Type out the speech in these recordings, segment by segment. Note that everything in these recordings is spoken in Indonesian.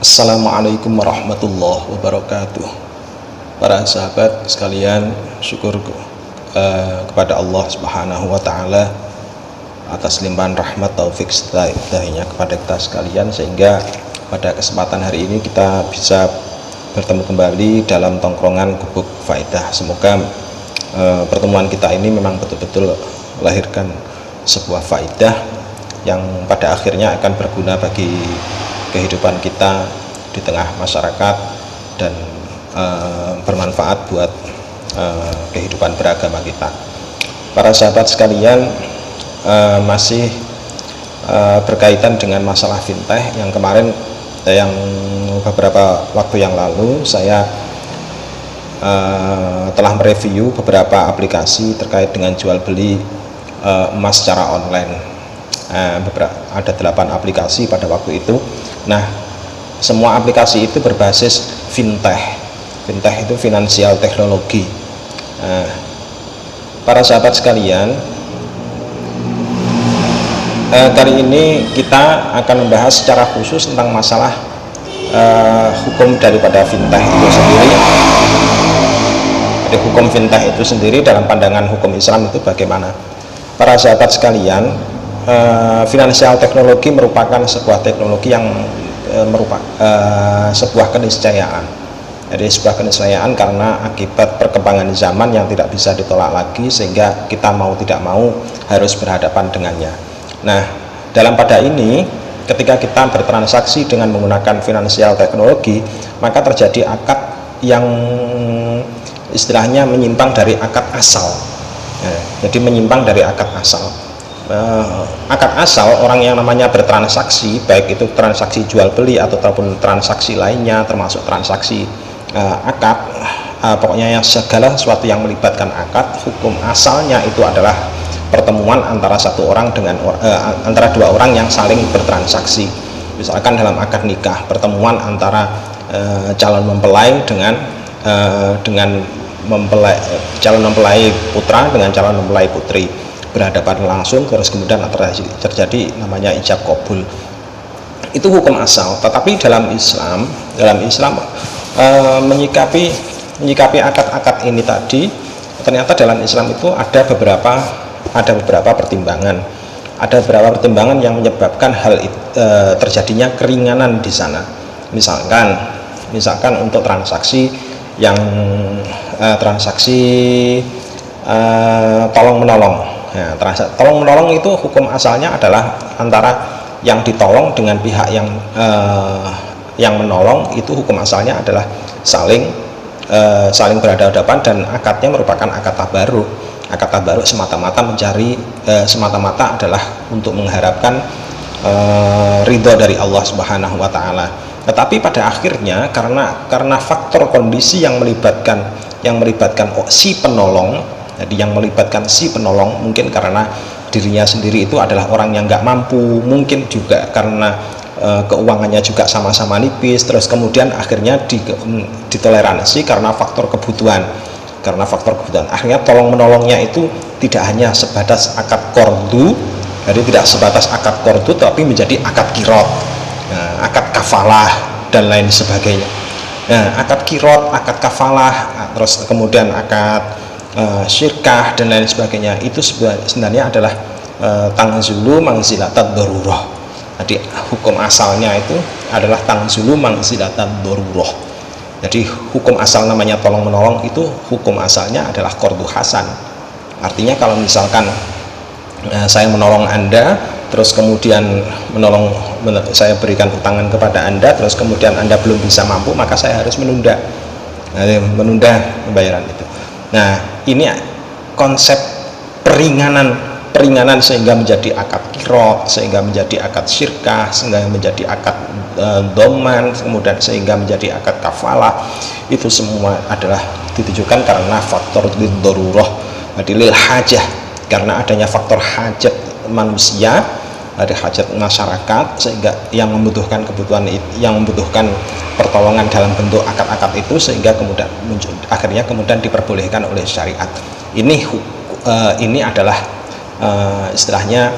Assalamualaikum warahmatullahi wabarakatuh. Para sahabat sekalian, syukur kepada Allah Subhanahu wa taala atas limpahan rahmat taufik hidayahnya kepada kita sekalian, sehingga pada kesempatan hari ini kita bisa bertemu kembali dalam tongkrongan Gubuk Faedah. Semoga pertemuan kita ini memang betul-betul melahirkan sebuah faedah yang pada akhirnya akan berguna bagi kehidupan kita di tengah masyarakat dan bermanfaat buat kehidupan beragama kita. Para sahabat sekalian, masih berkaitan dengan masalah fintech yang kemarin, yang beberapa waktu yang lalu saya telah mereview beberapa aplikasi terkait dengan jual beli emas secara online. Ada 8 aplikasi pada waktu itu. Nah, semua aplikasi itu berbasis fintech. Fintech itu finansial teknologi. Para sahabat sekalian, kali ini kita akan membahas secara khusus tentang masalah hukum daripada fintech itu sendiri. Jadi hukum fintech itu sendiri dalam pandangan hukum Islam itu bagaimana? Para sahabat sekalian, finansial teknologi merupakan sebuah teknologi yang merupakan sebuah keniscayaan. Jadi sebuah keniscayaan karena akibat perkembangan zaman yang tidak bisa ditolak lagi, sehingga kita mau tidak mau harus berhadapan dengannya. Nah, dalam pada ini, ketika kita bertransaksi dengan menggunakan finansial teknologi, maka terjadi akad yang istilahnya menyimpang dari akad asal. Jadi menyimpang dari akad asal. Akad asal orang yang namanya bertransaksi, baik itu transaksi jual beli ataupun transaksi lainnya, termasuk transaksi akad, pokoknya yang segala sesuatu yang melibatkan akad, hukum asalnya itu adalah pertemuan antara satu orang dengan antara dua orang yang saling bertransaksi. Misalkan dalam akad nikah, pertemuan antara calon mempelai dengan calon mempelai putra dengan calon mempelai putri, berhadapan langsung, terus kemudian terjadi namanya ijab kabul. Itu hukum asal. Tetapi dalam Islam menyikapi akad-akad ini tadi, ternyata dalam Islam itu ada beberapa pertimbangan. Ada beberapa pertimbangan yang menyebabkan terjadinya keringanan di sana. Misalkan untuk transaksi yang tolong menolong. Nah, tolong menolong itu hukum asalnya adalah antara yang ditolong dengan pihak yang menolong, itu hukum asalnya adalah saling berhadapan, dan akadnya merupakan akad tabaruk. Akad tabaruk semata-mata adalah untuk mengharapkan ridho dari Allah Subhanahu wa taala. Tetapi pada akhirnya karena faktor kondisi yang melibatkan si penolong, jadi yang melibatkan si penolong mungkin karena dirinya sendiri itu adalah orang yang nggak mampu, mungkin juga karena keuangannya juga sama-sama nipis, terus kemudian akhirnya ditoleransi karena faktor kebutuhan. Akhirnya tolong menolongnya itu tidak hanya sebatas akad qordu, jadi tidak sebatas akad qordu, tapi menjadi akad kirot, akad kafalah dan lain sebagainya. Nah, akad kirot, akad kafalah, terus kemudian akad syirkah dan lain sebagainya, itu sebenarnya adalah tangzulu mangzilatat darurah. Jadi hukum asalnya itu adalah tangzulu mangzilatat darurah. Jadi hukum asal namanya tolong menolong itu hukum asalnya adalah qordu hasan. Artinya kalau misalkan saya menolong Anda, terus kemudian saya berikan utangan kepada Anda, terus kemudian Anda belum bisa mampu, maka saya harus menunda pembayaran itu. Nah, ini konsep peringanan sehingga menjadi akad kirot, sehingga menjadi akad syirkah, sehingga menjadi akad doman, kemudian sehingga menjadi akad kafalah. Itu semua adalah ditujukan karena faktor darurah, lil hajah, karena adanya faktor hajat manusia, ada hajat masyarakat, sehingga yang membutuhkan pertolongan dalam bentuk akad-akad itu, sehingga akhirnya kemudian diperbolehkan oleh syariat. Ini adalah istilahnya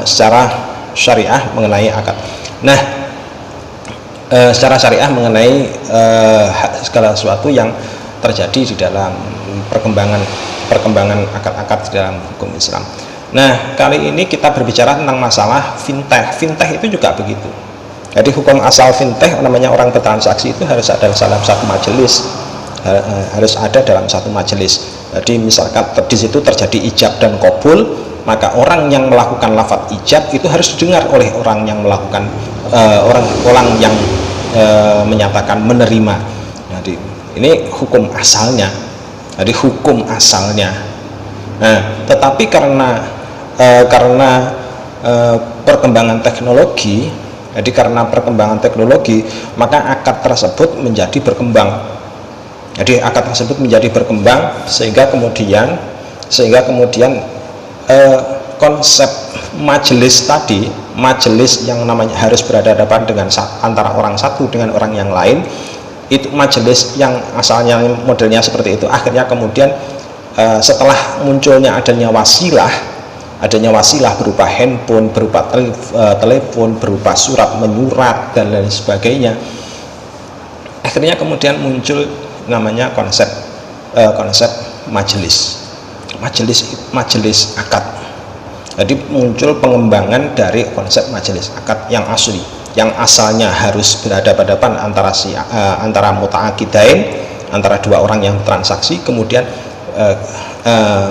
secara syariah mengenai akad. Nah, secara syariah mengenai segala sesuatu yang terjadi di dalam perkembangan akad-akad di dalam hukum Islam. Nah, kali ini kita berbicara tentang masalah fintech. Fintech itu juga begitu. Jadi hukum asal fintech, namanya orang bertransaksi itu harus ada dalam satu majelis, harus ada dalam satu majelis. Jadi misalkan di situ terjadi ijab dan qabul, maka orang yang melakukan lafadz ijab itu harus didengar oleh orang yang melakukan orang yang menyatakan menerima. Jadi ini hukum asalnya. Jadi hukum asalnya. Nah, tetapi karena perkembangan teknologi, jadi karena perkembangan teknologi, maka akad tersebut menjadi berkembang. Jadi akad tersebut menjadi berkembang sehingga kemudian konsep majelis tadi, majelis yang namanya harus berhadapan dengan antara orang satu dengan orang yang lain, itu majelis yang asalnya modelnya seperti itu, akhirnya kemudian setelah munculnya adanya wasilah berupa handphone, berupa telepon, berupa surat menyurat dan lain sebagainya, akhirnya kemudian muncul namanya konsep majelis akad. Jadi muncul pengembangan dari konsep majelis akad yang asli, yang asalnya harus berhadapan-hadapan antara muta'aqidain, antara dua orang yang transaksi, kemudian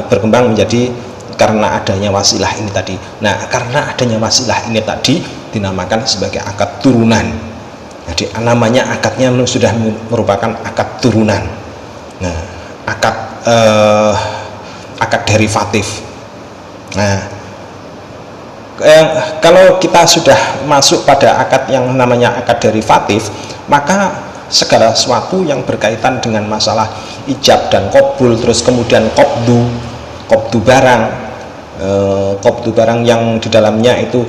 berkembang menjadi karena adanya wasilah ini tadi. Nah, karena adanya wasilah ini tadi dinamakan sebagai akad turunan. Jadi namanya akadnya sudah merupakan akad turunan. Nah, akad derivatif. Nah, kalau kita sudah masuk pada akad yang namanya akad derivatif, maka segala sesuatu yang berkaitan dengan masalah ijab dan qabul, terus kemudian qabdu barang yang di dalamnya itu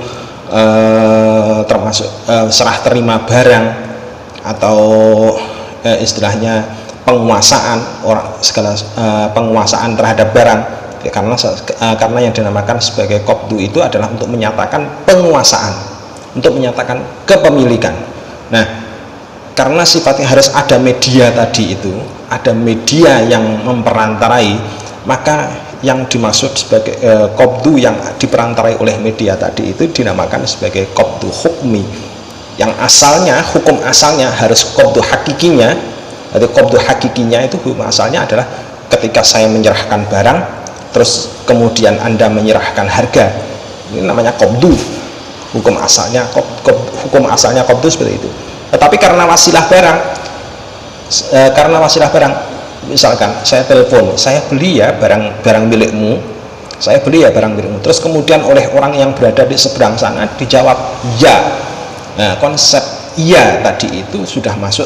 termasuk serah terima barang atau istilahnya penguasaan penguasaan terhadap barang, karena yang dinamakan sebagai qabdu itu adalah untuk menyatakan penguasaan, untuk menyatakan kepemilikan. Nah, karena sifatnya harus ada media tadi itu, ada media yang memperantarai, maka yang dimaksud sebagai qabdu yang diperantarai oleh media tadi itu dinamakan sebagai qabdu hukmi, yang asalnya, hukum asalnya harus qabdu hakikinya. Jadi qabdu hakikinya itu hukum asalnya adalah ketika saya menyerahkan barang, terus kemudian Anda menyerahkan harga, ini namanya qabdu. Hukum asalnya qabdu seperti itu. Tetapi karena wasilah barang, misalkan saya telepon, saya beli ya barang milikmu, terus kemudian oleh orang yang berada di seberang sana dijawab ya. Nah, konsep iya tadi itu sudah masuk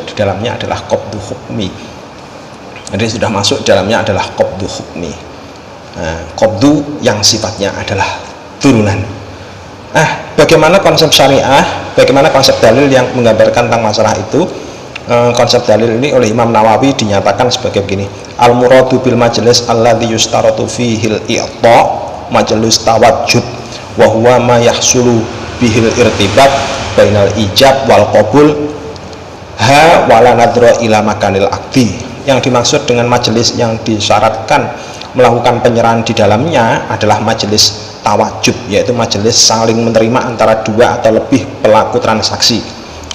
di dalamnya adalah qabdu hukmi. Jadi sudah masuk di dalamnya adalah qabdu hukmi. Nah, qabdu yang sifatnya adalah turunan. Bagaimana konsep syariah, bagaimana konsep dalil yang menggambarkan tentang masalah itu? Konsep dalil ini oleh Imam Nawawi dinyatakan sebagai begini: al muradu bil majlis alladzi yustaratu fihil i'ta majlis tawajjud wa huwa ma yahsulu bihil irtibat bainal ijab wal qabul wala nadra ila makanil akdi. Yang dimaksud dengan majelis yang disyaratkan melakukan penyerahan di dalamnya adalah majelis tawajud, yaitu majelis saling menerima antara dua atau lebih pelaku transaksi.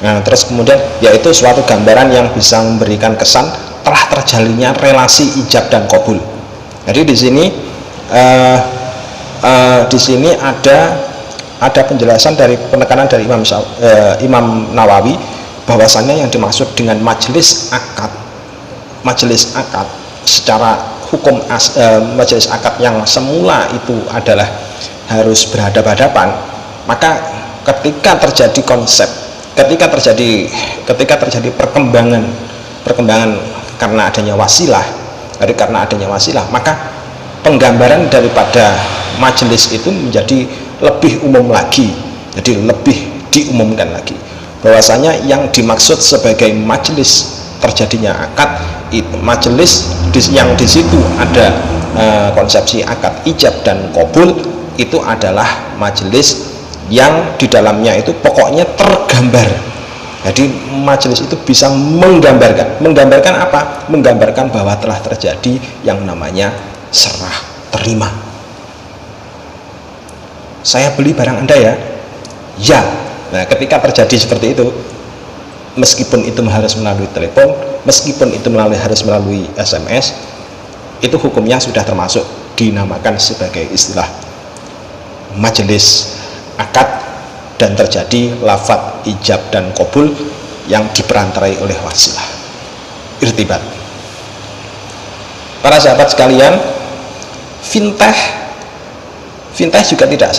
Nah, terus kemudian yaitu suatu gambaran yang bisa memberikan kesan telah terjalinnya relasi ijab dan qabul. Jadi di sini ada penjelasan dari penekanan dari Imam Nawawi bahwasannya yang dimaksud dengan majelis akad secara hukum majelis akad yang semula itu adalah harus berhadapan-hadapan, maka ketika terjadi perkembangan karena adanya wasilah, maka penggambaran daripada majelis itu menjadi lebih umum lagi. Jadi lebih diumumkan lagi bahwasanya yang dimaksud sebagai majelis terjadinya akad itu majelis yang di situ ada konsepsi akad ijab dan qabul, itu adalah majelis yang di dalamnya itu pokoknya tergambar. Jadi majelis itu bisa menggambarkan apa? Menggambarkan bahwa telah terjadi yang namanya serah terima. Saya beli barang Anda ya? Ya. Nah, ketika terjadi seperti itu, meskipun itu harus melalui telepon, meskipun itu harus melalui SMS, itu hukumnya sudah termasuk dinamakan sebagai istilah majelis akad, dan terjadi lafadz ijab dan qabul yang diperantarai oleh wasilah irtibat. Para sahabat sekalian, fintech juga tidak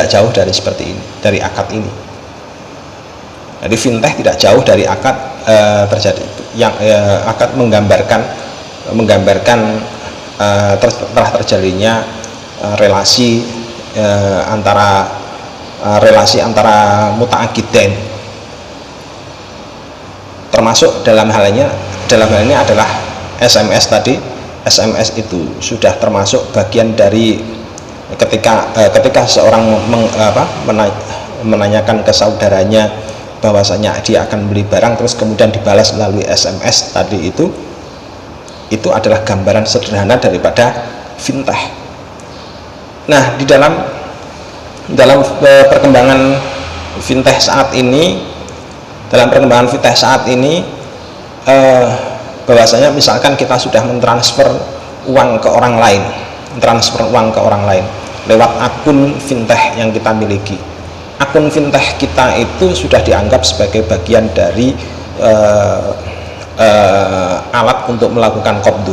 jauh dari seperti ini, dari akad ini. Jadi fintech tidak jauh dari akad terjadi yang akad menggambarkan telah terjadinya relasi antara muta'aqidain, termasuk dalam hal ini adalah SMS tadi. SMS itu sudah termasuk bagian dari ketika seorang menanyakan ke saudaranya bahwasanya dia akan beli barang, terus kemudian dibalas melalui SMS tadi, itu adalah gambaran sederhana daripada fintech. Nah, di dalam perkembangan fintech saat ini, bahwasanya misalkan kita sudah mentransfer uang ke orang lain, lewat akun fintech yang kita miliki. Akun fintech kita itu sudah dianggap sebagai bagian dari alat untuk melakukan qabdu.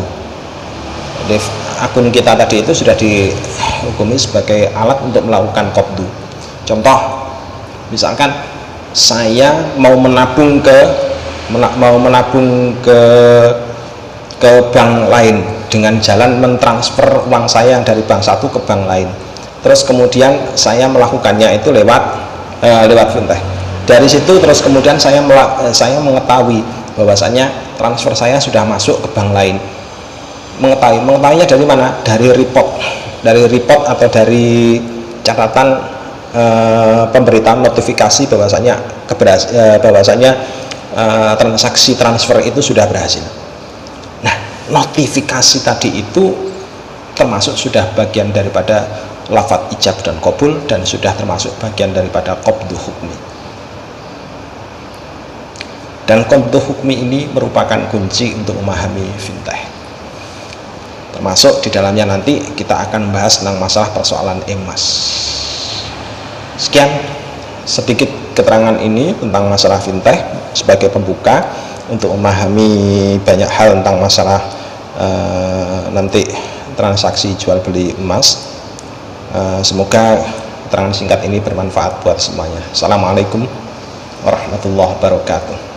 Jadi akun kita tadi itu sudah dihukumi sebagai alat untuk melakukan qabdu. Contoh, misalkan saya mau menabung ke bank lain dengan jalan mentransfer uang saya yang dari bank satu ke bank lain. Terus kemudian saya melakukannya itu lewat fintech. Dari situ terus kemudian saya mengetahui bahwasanya transfer saya sudah masuk ke bank lain. Mengetahuinya dari mana? Dari report atau dari catatan pemberitaan notifikasi bahwasanya transaksi transfer itu sudah berhasil. Nah, notifikasi tadi itu termasuk sudah bagian daripada lafadz ijab dan qabul, dan sudah termasuk bagian daripada qabdu hukmi. Dan qabdu hukmi ini merupakan kunci untuk memahami fintech. Termasuk di dalamnya nanti kita akan membahas tentang masalah persoalan emas. Sekian sedikit keterangan ini tentang masalah fintech sebagai pembuka untuk memahami banyak hal tentang masalah nanti transaksi jual beli emas. Semoga keterangan singkat ini bermanfaat buat semuanya. Assalamualaikum warahmatullahi wabarakatuh.